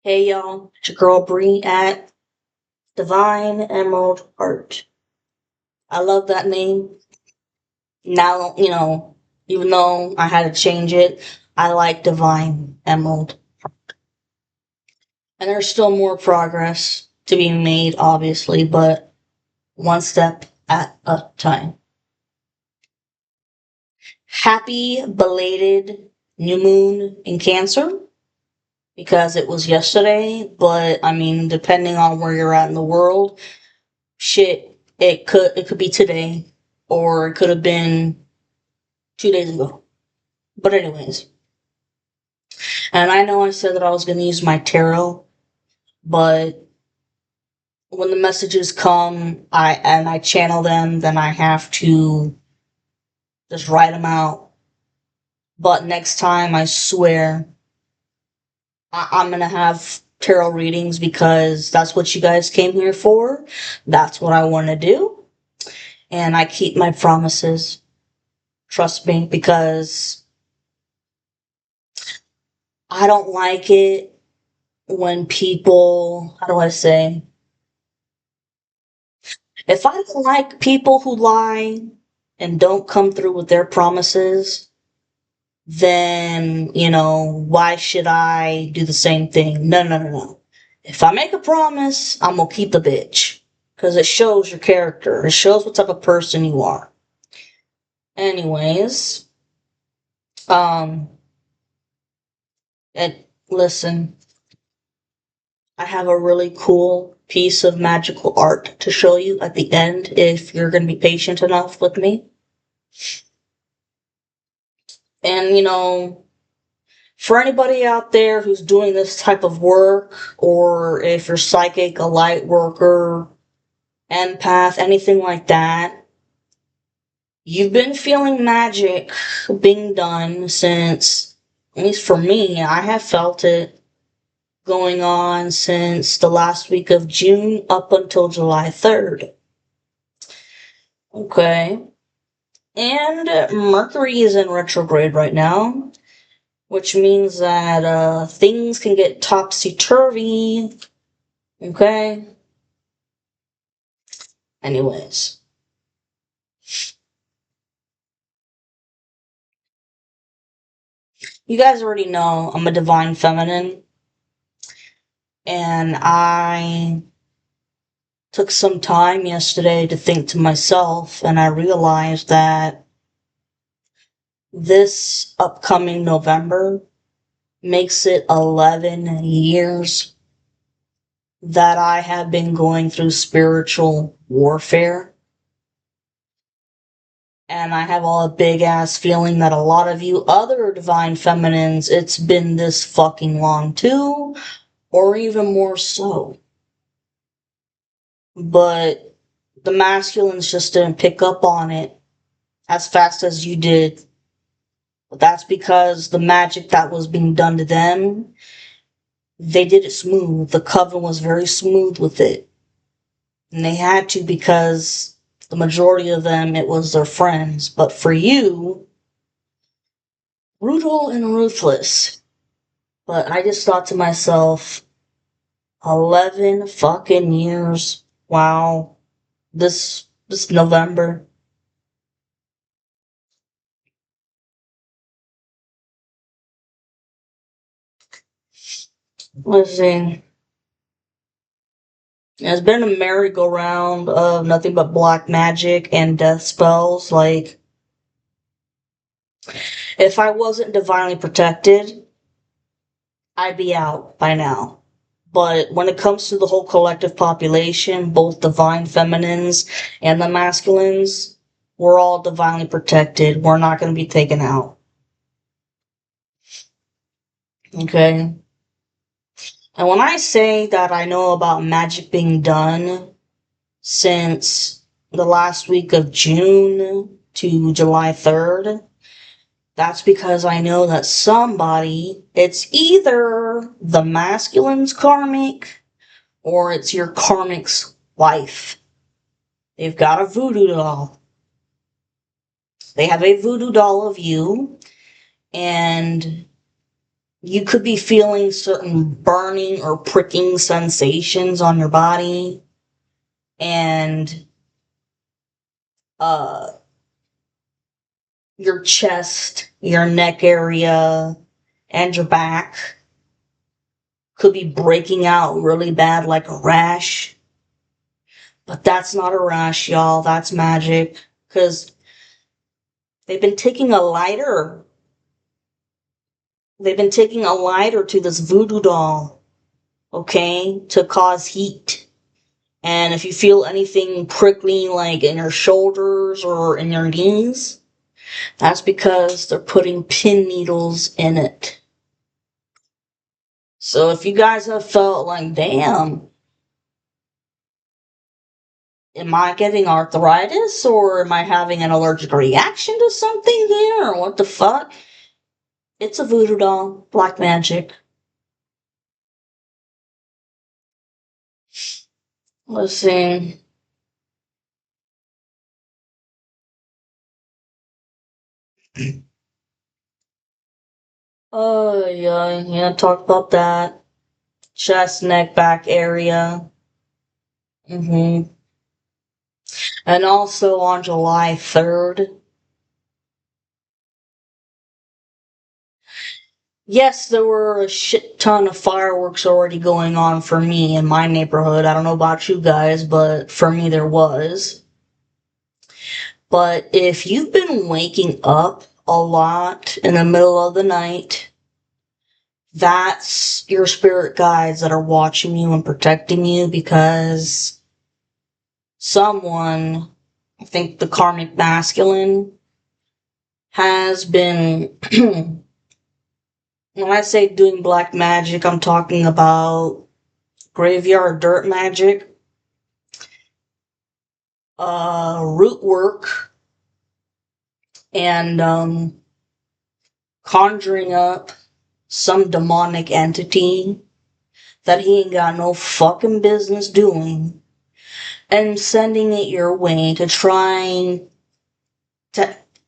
Hey y'all, it's your girl Bree at Divine Emerald Art. I love that name. Now, even though I had to change it, I like Divine Emerald. And there's still more progress to be made, obviously, but one step at a time. Happy belated new moon in Cancer because it was yesterday, but I mean, depending on where you're at in the world, shit, it could be today, or it could have been 2 days ago. But anyways, and I know I said that I was gonna use my tarot, but when the messages come, I channel them, then I have to just write them out. But next time, I swear, I'm gonna have tarot readings because that's what you guys came here for. That's what I want to do, and I keep my promises. Trust me, because I don't like it when people, how do I say, if I don't like people who lie and don't come through with their promises, then, why should I do the same thing? No, no, no, no. If I make a promise, I'm gonna keep the bitch. Because it shows your character. It shows what type of person you are. Anyways, um, and listen, I have a really cool piece of magical art to show you at the end if you're going to be patient enough with me. And, for anybody out there who's doing this type of work, or if you're psychic, a light worker, empath, anything like that, you've been feeling magic being done since, at least for me, I have felt it going on since the last week of June up until July 3rd. Okay. And Mercury is in retrograde right now, which means that things can get topsy-turvy. Okay? Anyways. You guys already know I'm a divine feminine, and I took some time yesterday to think to myself, and I realized that this upcoming November makes it 11 years that I have been going through spiritual warfare. And I have a big ass feeling that a lot of you other divine feminines, it's been this fucking long too, or even more so. But the masculines just didn't pick up on it as fast as you did. But that's because the magic that was being done to them, they did it smooth. The coven was very smooth with it. And they had to because the majority of them, it was their friends. But for you, brutal and ruthless. But I just thought to myself, 11 fucking years. Wow. This November. Let's see. It's been a merry-go-round of nothing but black magic and death spells. Like, if I wasn't divinely protected, I'd be out by now. But when it comes to the whole collective population, both divine feminines and the masculines, we're all divinely protected. We're not going to be taken out. Okay? And when I say that I know about magic being done since the last week of June to July 3rd, that's because I know that somebody, it's either the masculine's karmic or it's your karmic's wife. They've got a voodoo doll. They have a voodoo doll of you, and You could be feeling certain burning or pricking sensations on your body, and uh, your chest, your neck area, and your back could be breaking out really bad like a rash. But that's not a rash, y'all. That's magic. Because they've been taking a lighter. They've been taking a lighter to this voodoo doll, okay, to cause heat. And if you feel anything prickling like in your shoulders or in your knees, that's because they're putting pin needles in it. So if you guys have felt like, damn, am I getting arthritis or am I having an allergic reaction to something here? Or what the fuck? It's a voodoo doll. Black magic. Let's see. Oh, yeah, talk about that. Chest, neck, back area. And also on July 3rd. Yes, there were a shit ton of fireworks already going on for me in my neighborhood. I don't know about you guys, but for me there was. But if you've been waking up a lot in the middle of the night, that's your spirit guides that are watching you and protecting you, because someone, I think the karmic masculine, has been, when I say doing black magic, I'm talking about graveyard dirt magic, root work, and conjuring up some demonic entity that he ain't got no fucking business doing, and sending it your way to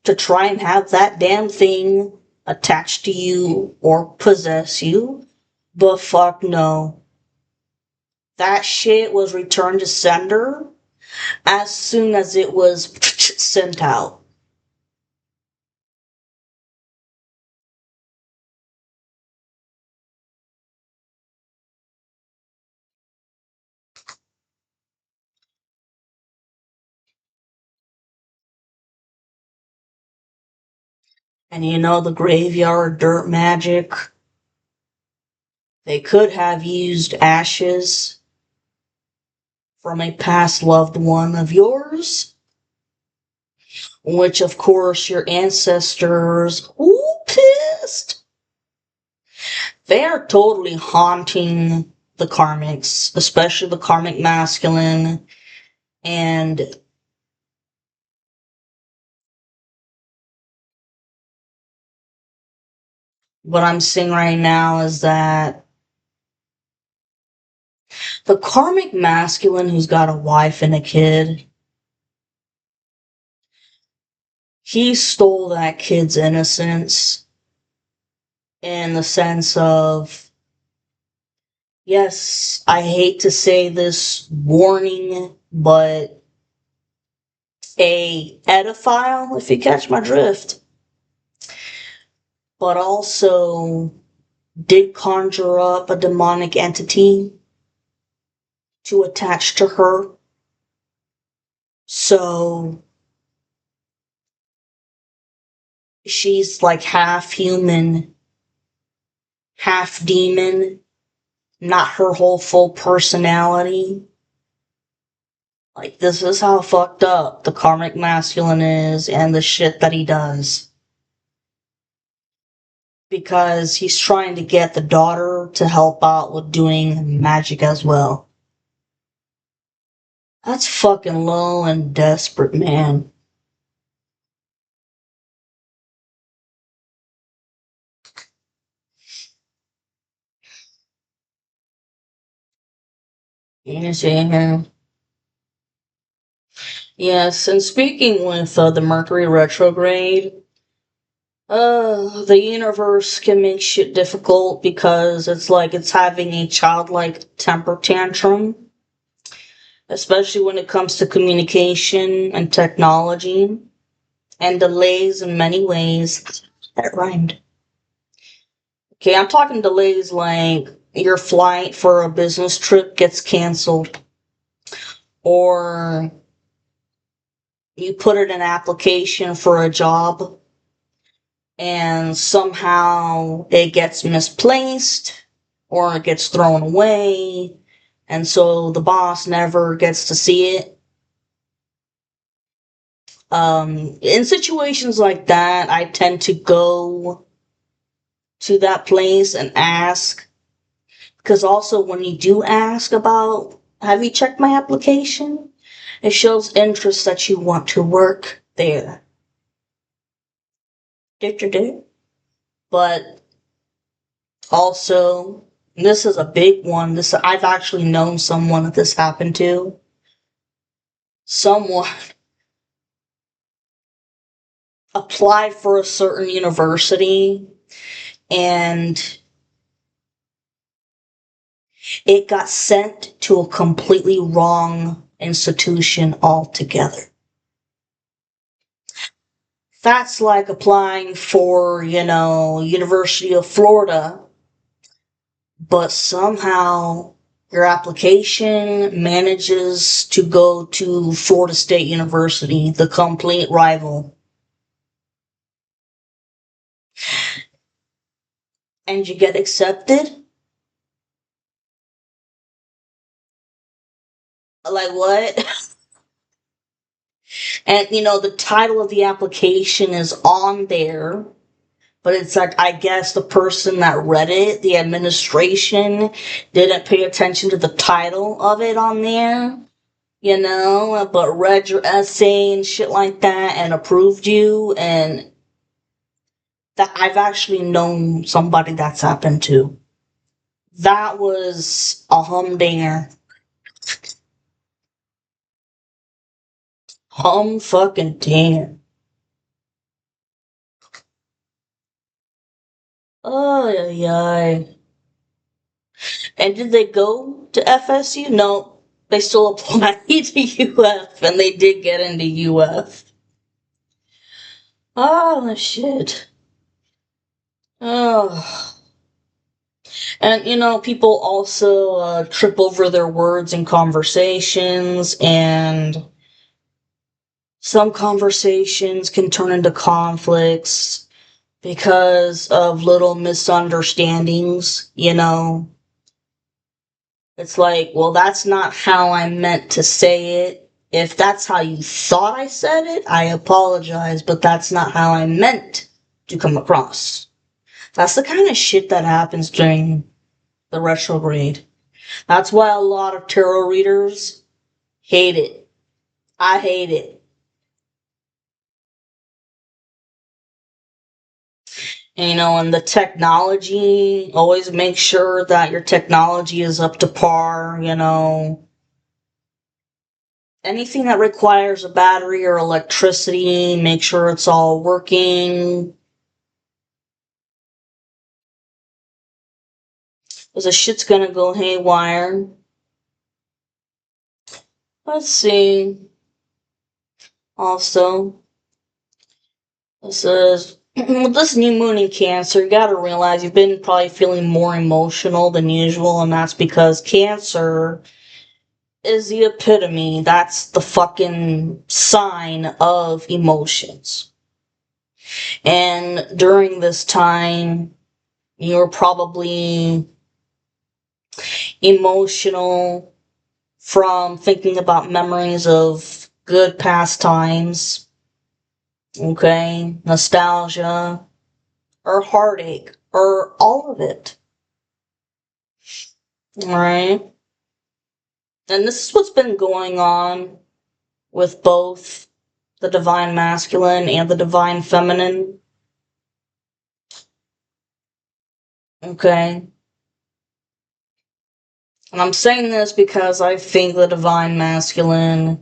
to try and have that damn thing attached to you or possess you. But fuck no. That shit was returned to sender as soon as it was sent out. And you know the graveyard dirt magic? They could have used ashes from a past loved one of yours, which of course your ancestors, ooh, pissed. They are totally haunting the karmics, especially the karmic masculine. And what I'm seeing right now is that the karmic masculine who's got a wife and a kid, he stole that kid's innocence in the sense of, yes, I hate to say this warning, but a pedophile, if you catch my drift, but also did conjure up a demonic entity to attach to her. So she's like half human, half demon, not her whole full personality. Like, this is how fucked up the karmic masculine is and the shit that he does. Because he's trying to get the daughter to help out with doing magic as well. That's fucking low and desperate, man. You see him? Yes, and speaking with the Mercury retrograde, The universe can make shit difficult because it's like it's having a childlike temper tantrum, especially when it comes to communication and technology, and delays in many ways. That rhymed. Okay, I'm talking delays like your flight for a business trip gets canceled, or you put in an application for a job and somehow it gets misplaced or it gets thrown away, and so the boss never gets to see it. In situations like that, I tend to go to that place and ask, because also when you do ask about, have you checked my application? It shows interest that you want to work there. But also, this is a big one. This I've actually known someone that this happened to. Someone applied for a certain university and it got sent to a completely wrong institution altogether. That's like applying for, University of Florida, but somehow your application manages to go to Florida State University, the complete rival. And you get accepted? Like what? And the title of the application is on there, but it's like, I guess the person that read it, the administration, didn't pay attention to the title of it on there, but read your essay and shit like that and approved you. And that I've actually known somebody that's happened to. That was a humdinger. Hum fucking dinger. Oh, yeah. And did they go to FSU? No, they still applied to UF, and they did get into UF. Oh, shit. Oh. And, people also trip over their words in conversations, and some conversations can turn into conflicts because of little misunderstandings. It's like, well, that's not how I meant to say it. If that's how you thought I said it, I apologize, but that's not how I meant to come across. That's the kind of shit that happens during the retrograde. That's why a lot of tarot readers hate it. I hate it. And the technology, always make sure that your technology is up to par. Anything that requires a battery or electricity, make sure it's all working. Because the shit's gonna go haywire. Let's see. Also, this is with this new moon in Cancer, you gotta realize you've been probably feeling more emotional than usual, and that's because Cancer is the epitome. That's the fucking sign of emotions. And during this time, you're probably emotional from thinking about memories of good past times, okay, nostalgia, or heartache, or all of it, alright? And this is what's been going on with both the divine masculine and the divine feminine, okay? And I'm saying this because I think the divine masculine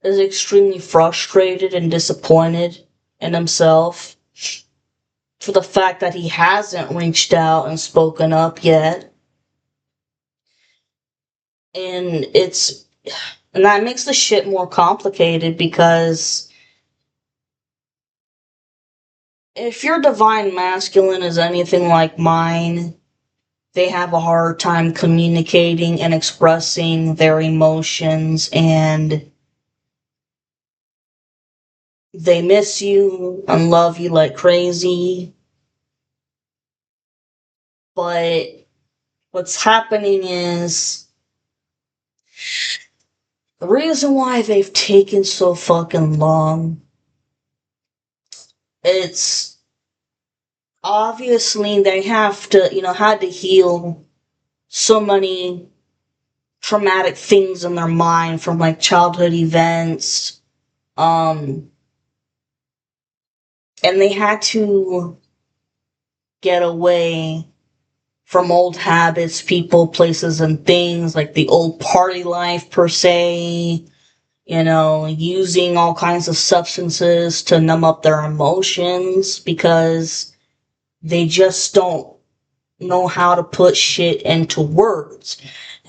is extremely frustrated and disappointed in himself. to the fact that he hasn't reached out and spoken up yet. And and that makes the shit more complicated because if your divine masculine is anything like mine, they have a hard time communicating and expressing their emotions, and they miss you and love you like crazy. But what's happening is the reason why they've taken so fucking long, it's obviously they have to, had to heal so many traumatic things in their mind from like childhood events. And they had to get away from old habits, people, places, and things, like the old party life per se, using all kinds of substances to numb up their emotions because they just don't know how to put shit into words.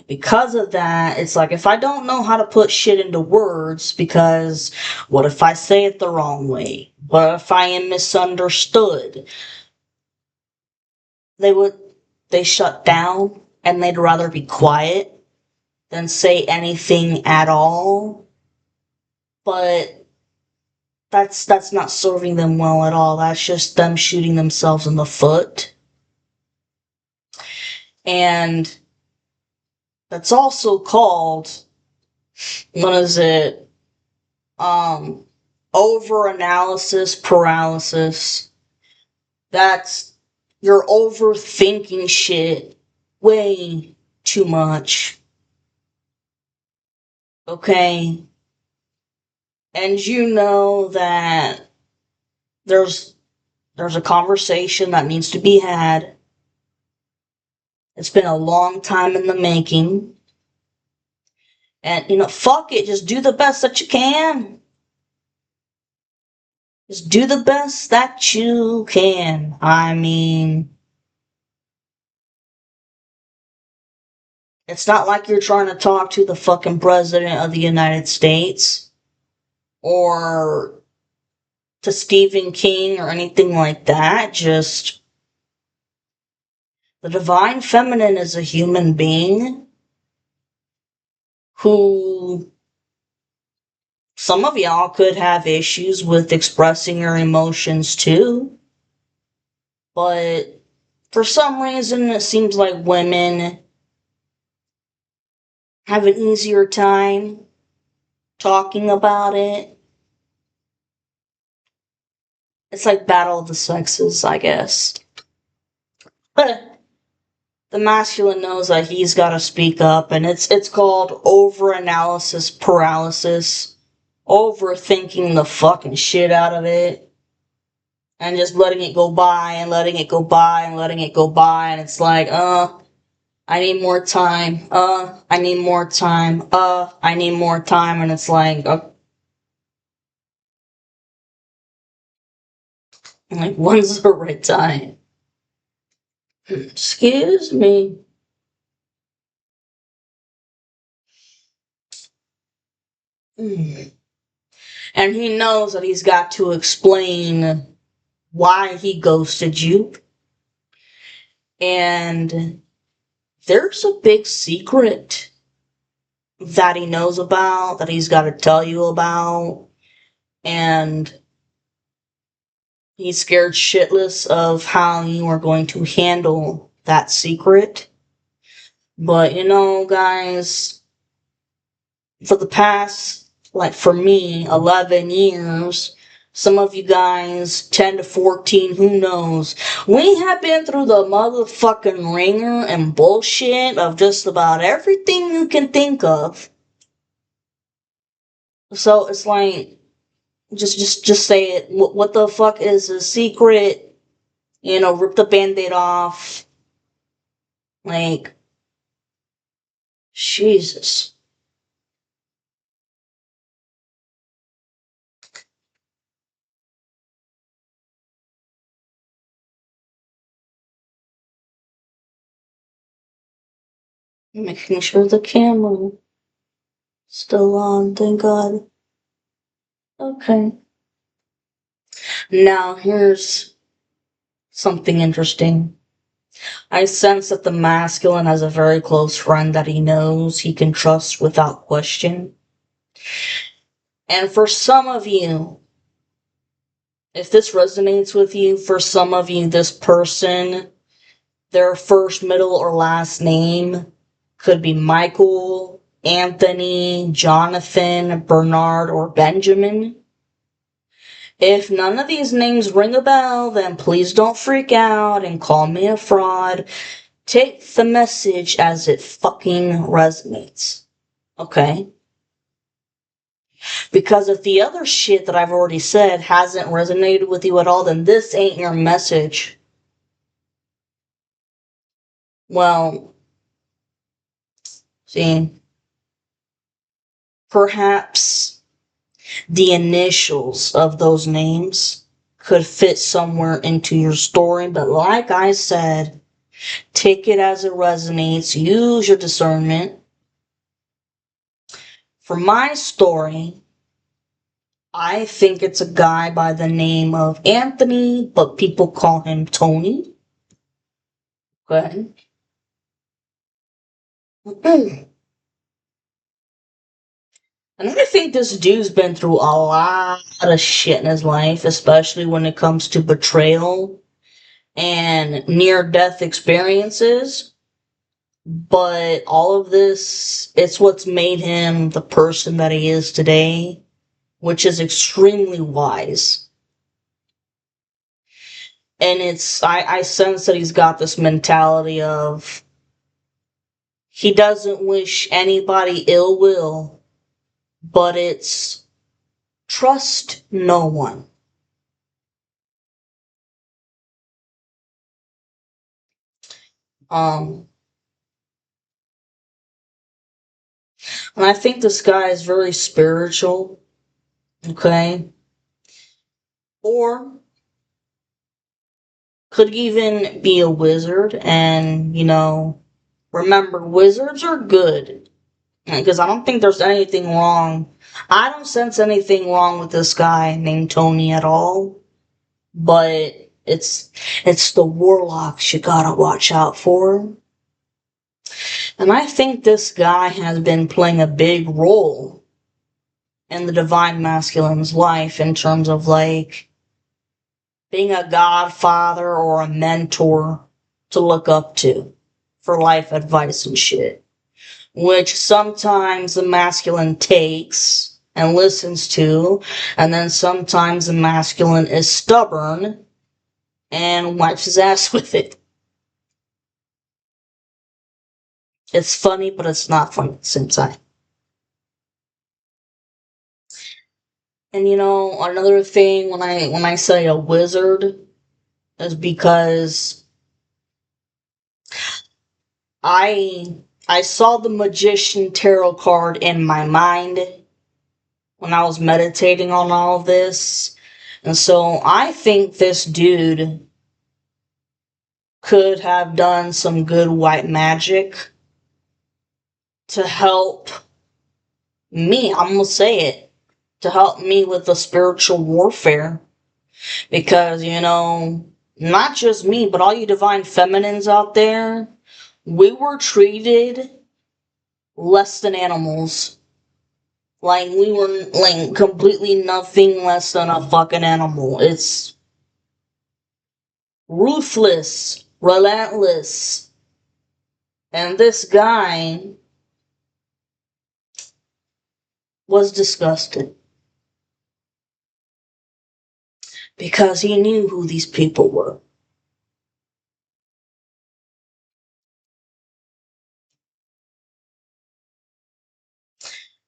Because of that, it's like, if I don't know how to put shit into words, because what if I say it the wrong way? What if I am misunderstood? They shut down and they'd rather be quiet than say anything at all. But that's not serving them well at all. That's just them shooting themselves in the foot. And that's also called, what is it? Over-analysis paralysis. That's, you're overthinking shit way too much. Okay? And you know that there's a conversation that needs to be had. It's been a long time in the making. And, fuck it, just do the best that you can. Just do the best that you can. I mean, it's not like you're trying to talk to the fucking President of the United States or to Stephen King or anything like that. Just, the divine feminine is a human being who, some of y'all could have issues with expressing your emotions too. But for some reason, it seems like women have an easier time talking about it. It's like battle of the sexes, I guess. But the masculine knows that he's got to speak up, and it's called over-analysis paralysis. Overthinking the fucking shit out of it. And just letting it go by, and letting it go by, and letting it go by, and it's like, I need more time, I need more time, I need more time, and it's like, when's the right time? Excuse me. And he knows that he's got to explain why he ghosted you. And there's a big secret that he knows about, that he's got to tell you about. And he's scared shitless of how you are going to handle that secret. But guys, for the past, like for me, 11 years, some of you guys, 10 to 14, who knows, we have been through the motherfucking ringer and bullshit of just about everything you can think of. So it's like, just say it. What the fuck is a secret? Rip the band-aid off. Like, Jesus. Making sure the camera still on, thank God. Okay. Now here's something interesting. I sense that the masculine has a very close friend that he knows he can trust without question. And for some of you, if this resonates with you, for some of you, this person, their first, middle, or last name could be Michael, Anthony, Jonathan, Bernard, or Benjamin. If none of these names ring a bell, then please don't freak out and call me a fraud. Take the message as it fucking resonates. Okay? Because if the other shit that I've already said hasn't resonated with you at all, then this ain't your message. Well, see, perhaps the initials of those names could fit somewhere into your story, but like I said, take it as it resonates, use your discernment. For my story, I think it's a guy by the name of Anthony, but people call him Tony. Okay. And I think this dude's been through a lot of shit in his life, especially when it comes to betrayal and near death experiences. But all of this, it's what's made him the person that he is today, which is extremely wise. And I sense that he's got this mentality of he doesn't wish anybody ill will, but it's trust no one. Um, and I think this guy is very spiritual, okay? Or could even be a wizard, and, remember, wizards are good. Because I don't think there's anything wrong. I don't sense anything wrong with this guy named Tony at all. But it's the warlocks you gotta watch out for. And I think this guy has been playing a big role in the divine masculine's life in terms of like being a godfather or a mentor to look up to for life advice and shit. Which sometimes the masculine takes and listens to, and then sometimes the masculine is stubborn and wipes his ass with it. It's funny, but it's not funny at the same time. And another thing when I say a wizard is because I saw the magician tarot card in my mind when I was meditating on all of this. And so I think this dude could have done some good white magic to help me. I'm gonna say it. To help me with the spiritual warfare. Because, not just me, but all you divine feminines out there, we were treated less than animals. Like, we were, like, completely nothing less than a fucking animal. It's ruthless, relentless. And this guy was disgusted. Because he knew who these people were.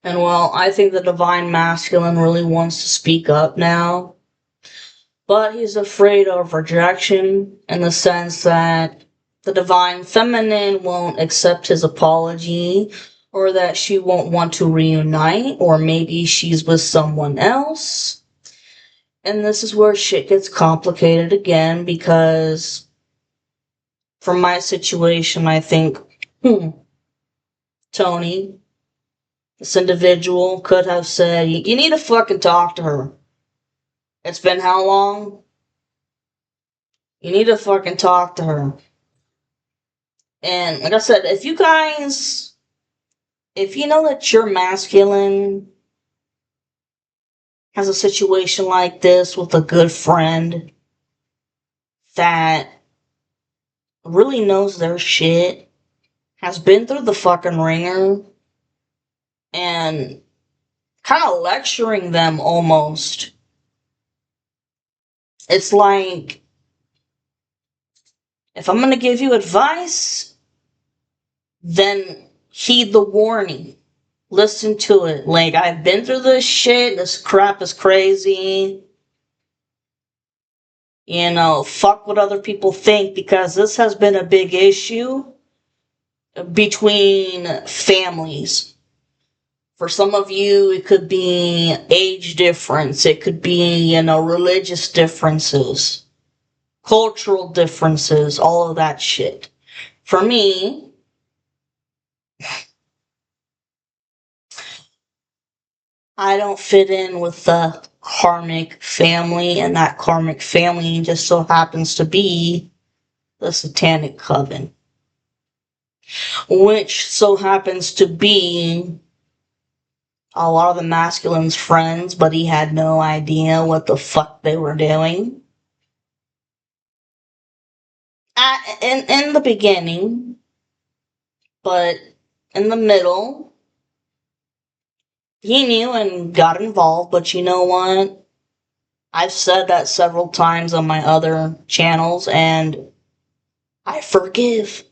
And well, I think the divine masculine really wants to speak up now, but he's afraid of rejection in the sense that the divine feminine won't accept his apology, or that she won't want to reunite, or maybe she's with someone else. And this is where shit gets complicated again, because for my situation, I think, Tony, this individual could have said, you need to fucking talk to her. It's been how long? You need to fucking talk to her. And like I said, if you guys, if you know that your masculine has a situation like this with a good friend that really knows their shit, has been through the fucking ringer, and kind of lecturing them almost. It's like, if I'm gonna give you advice, then heed the warning. Listen to it. Like, I've been through this shit. This crap is crazy. You know, fuck what other people think, because this has been a big issue between families. For some of you, it could be age difference. It could be, religious differences, cultural differences, all of that shit. For me, I don't fit in with the karmic family, and that karmic family just so happens to be the satanic coven, which so happens to be a lot of the masculine's friends, but he had no idea what the fuck they were doing. In the beginning, but in the middle, he knew and got involved, but you know what? I've said that several times on my other channels, and I forgive.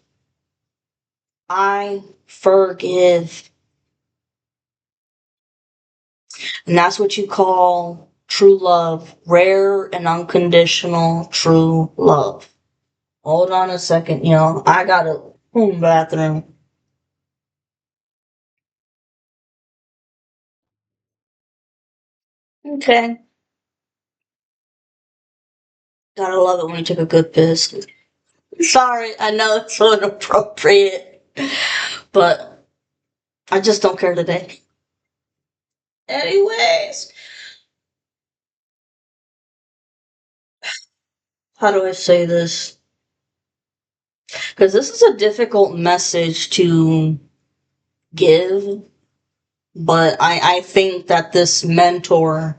I forgive. And that's what you call true love. Rare and unconditional true love. Hold on a second, I gotta bathroom. Okay. Gotta love it when you take a good piss. Sorry, I know it's so inappropriate, but I just don't care today. Anyways, how do I say this? Because this is a difficult message to give, but I think that this mentor,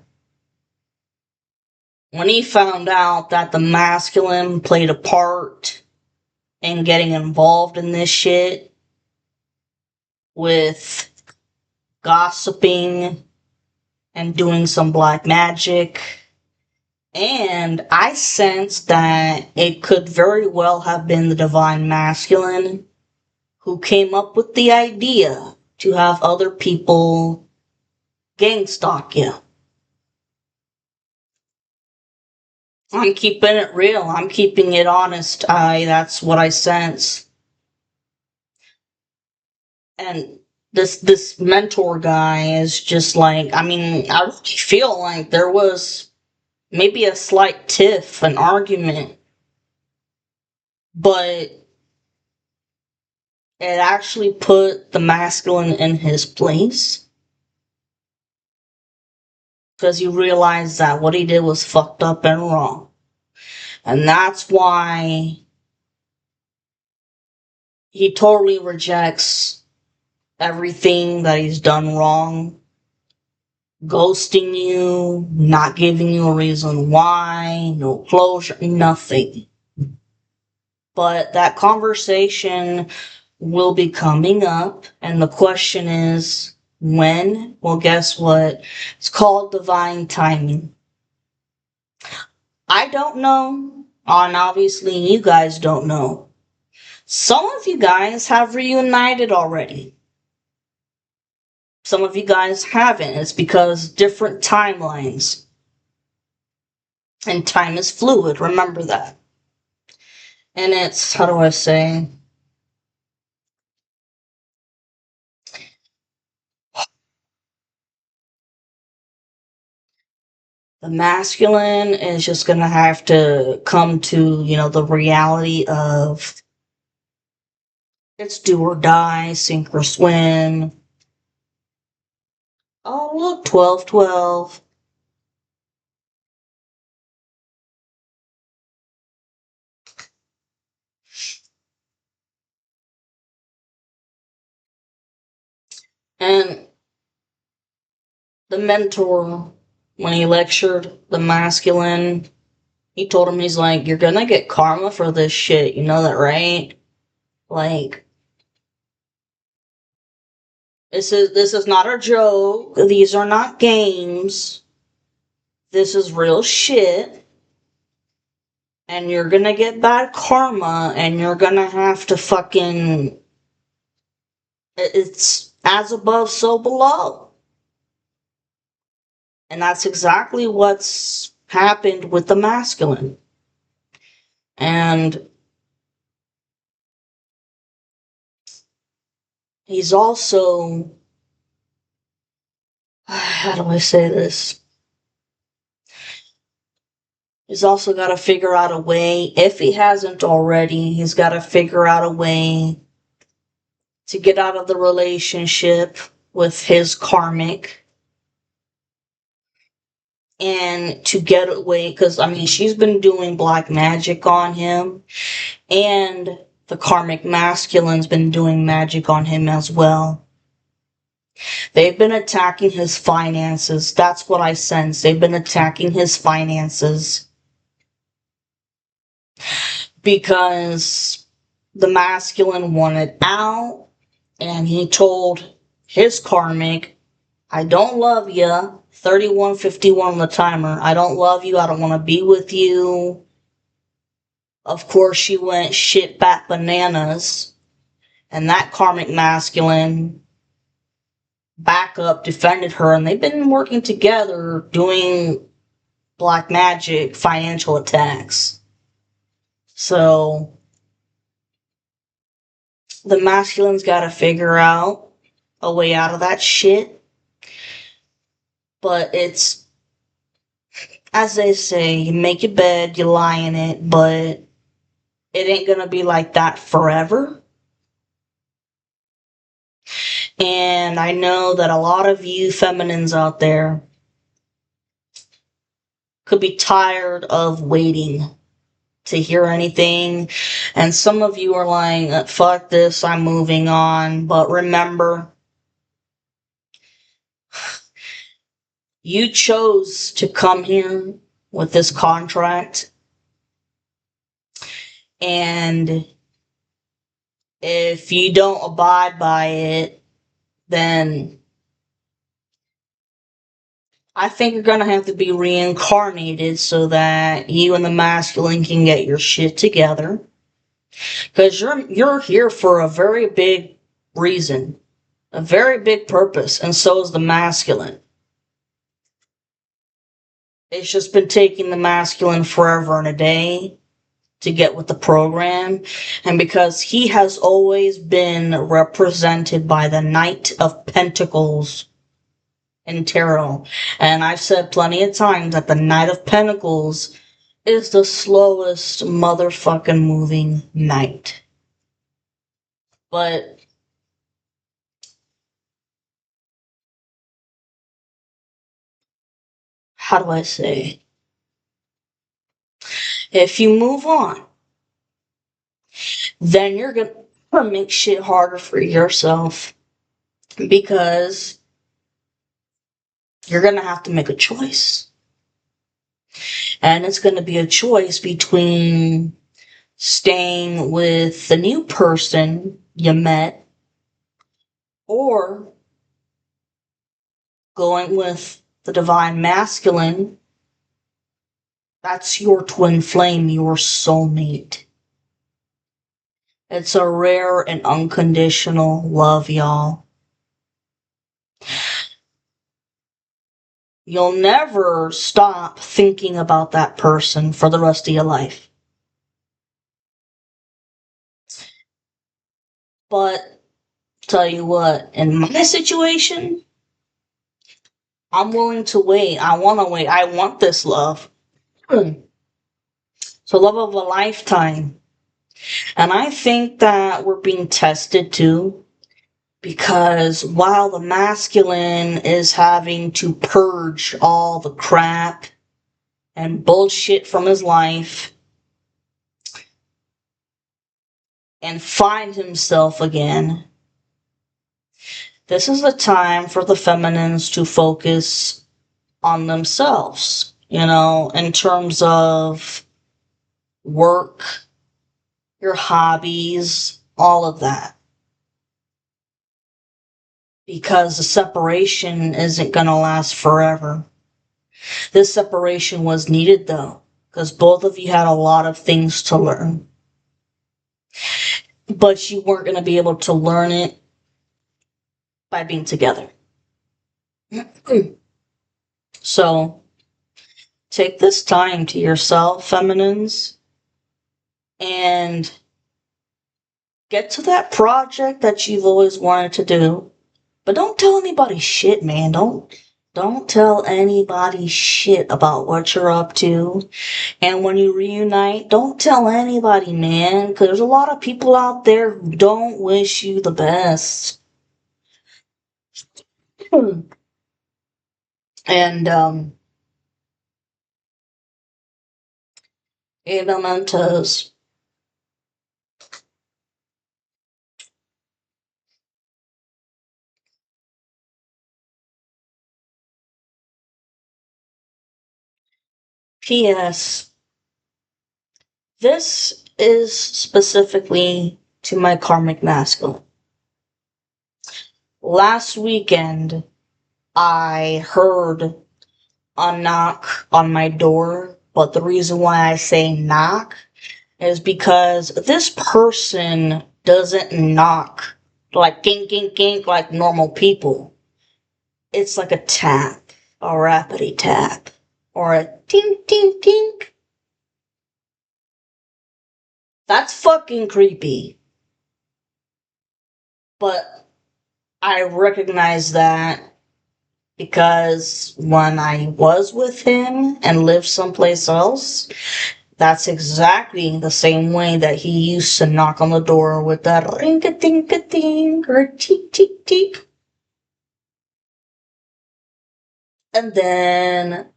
when he found out that the masculine played a part in getting involved in this shit with gossiping and doing some black magic, and I sensed that it could very well have been the divine masculine who came up with the idea to have other people gang stalk you. I'm keeping it real. I'm keeping it honest. That's what I sense. And this mentor guy is just like, I really feel like there was maybe a slight tiff, an argument, but it actually put the masculine in his place, because you realize that what he did was fucked up and wrong. And that's why he totally rejects everything that he's done wrong. Ghosting you, not giving you a reason why, no closure, nothing. But that conversation will be coming up, and the question is, when? Well, guess what? It's called divine timing. I don't know, and obviously you guys don't know. Some of you guys have reunited already. Some of you guys haven't. It's because different timelines. And time is fluid, remember that. And it's, how do I say? The masculine is just gonna have to come to, the reality of It's do or die, sink or swim. Oh, look, 12-12. And the mentor, when he lectured the masculine, he told him, he's like, you're gonna get karma for this shit. You know that, right? Like, this is not a joke. These are not games. This is real shit. And you're gonna get bad karma, and you're gonna have to fucking. It's as above, so below. And that's exactly what's happened with the masculine. And he's also. How do I say this? He's also got to figure out a way, if he hasn't already, he's got to figure out a way to get out of the relationship with his karmic and to get away, because I mean, she's been doing black magic on him, and the karmic masculine's been doing magic on him as well. They've been attacking his finances. That's what I sense. They've been attacking his finances because the masculine wanted out, and he told his karmic, I don't love you. 3151 on the timer. I don't love you. I don't want to be with you. Of course, she went shit bat bananas. And that karmic masculine backup defended her. And they've been working together doing black magic financial attacks. So the masculine's got to figure out a way out of that shit. But it's, as they say, you make your bed, you lie in it, but it ain't gonna be like that forever. And I know that a lot of you feminines out there could be tired of waiting to hear anything. And some of you are like, fuck this, I'm moving on. But remember, you chose to come here with this contract. And if you don't abide by it, then I think you're gonna have to be reincarnated so that you and the masculine can get your shit together. Because you're here for a very big reason, a very big purpose, and so is the masculine. It's just been taking the masculine forever and a day to get with the program, and because he has always been represented by the Knight of Pentacles in tarot, and I've said plenty of times that the Knight of Pentacles is the slowest motherfucking moving knight. But how do I say? If you move on, then you're gonna make shit harder for yourself because you're gonna have to make a choice. And it's gonna be a choice between staying with the new person you met or going with the divine masculine. That's your twin flame, your soulmate. It's a rare and unconditional love, y'all. You'll never stop thinking about that person for the rest of your life. But, tell you what, in my situation, I'm willing to wait. I want to wait. I want this love. It's a love of a lifetime. And I think that we're being tested too, because while the masculine is having to purge all the crap and bullshit from his life and find himself again, this is the time for the feminines to focus on themselves, in terms of work, your hobbies, all of that. Because the separation isn't going to last forever. This separation was needed though, because both of you had a lot of things to learn. But you weren't going to be able to learn it by being together. So, take this time to yourself, feminines, and get to that project that you've always wanted to do. But don't tell anybody shit, man. Don't tell anybody shit about what you're up to. And when you reunite, don't tell anybody, man, because there's a lot of people out there who don't wish you the best. And, mementos. P.S. This is specifically to my karmic masculine. Last weekend, I heard a knock on my door, but the reason why I say knock is because this person doesn't knock like gink, gink, gink like normal people. It's like a tap, a rapidy tap, or a tink, tink, tink. That's fucking creepy. But I recognize that because when I was with him and lived someplace else, that's exactly the same way that he used to knock on the door with that ring-a-dink-a-dink or teek-teek-teek. And then,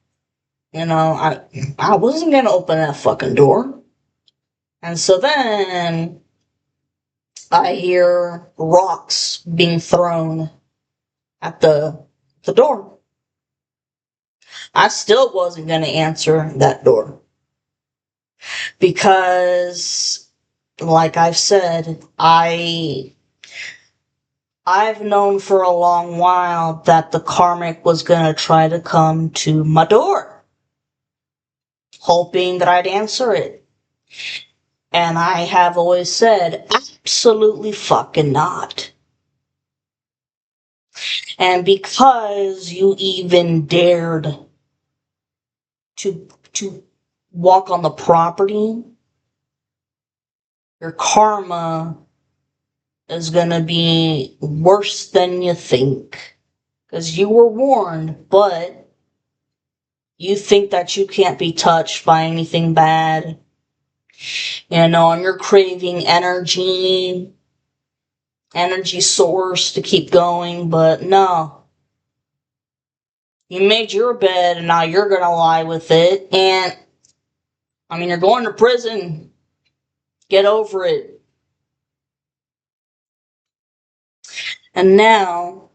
I wasn't gonna open that fucking door. And so then I hear rocks being thrown at the door. I still wasn't gonna answer that door. Because, like I've said, I've known for a long while that the karmic was gonna try to come to my door, hoping that I'd answer it. And I have always said, absolutely fucking not. And because you even dared to walk on the property, your karma is gonna be worse than you think. Because you were warned, but you think that you can't be touched by anything bad. And you're craving energy source to keep going, but no. You made your bed and now you're gonna lie with it. And, you're going to prison. Get over it. And now,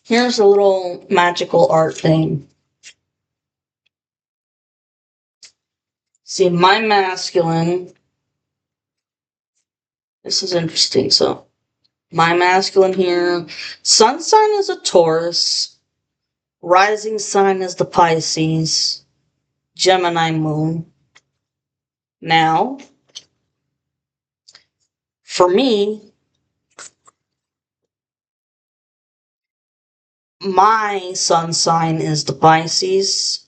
here's a little magical art thing. See, my masculine, this is interesting. So, my masculine here, sun sign is a Taurus, rising sign is the Pisces, Gemini moon. Now, for me, my sun sign is the Pisces,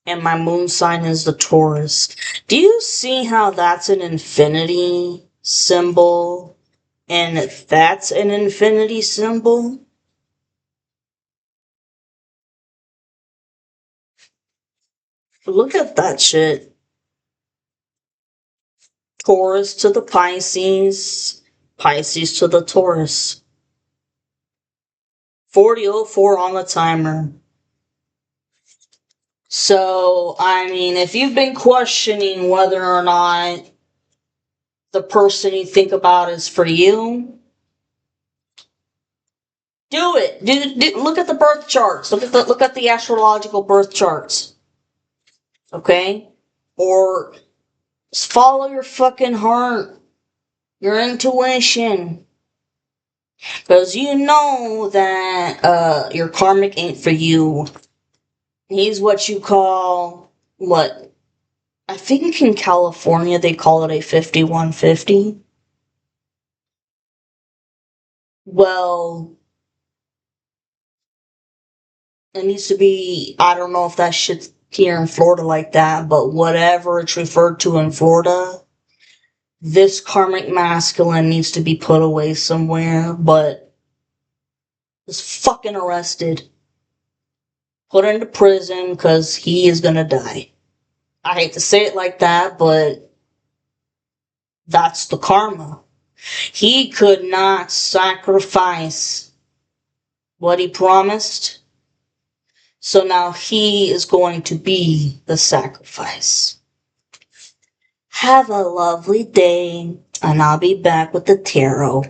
and my moon sign is the Taurus. Do you see how that's an infinity symbol? And that's an infinity symbol? Look at that shit. Taurus to the Pisces, Pisces to the Taurus. 40:04 on the timer. So, I mean, if you've been questioning whether or not the person you think about is for you, do it. Look at the birth charts. Look at the astrological birth charts. Okay? Or just follow your fucking heart, your intuition. Because you know that your karmic ain't for you. He's what you call, what? I think in California they call it a 5150. Well, it needs to be, I don't know if that shit's here in Florida like that, but whatever it's referred to in Florida, this karmic masculine needs to be put away somewhere, but is fucking arrested. Put into prison because he is gonna die. I hate to say it like that, but that's the karma. He could not sacrifice what he promised, so now he is going to be the sacrifice. Have a lovely day, and I'll be back with the tarot.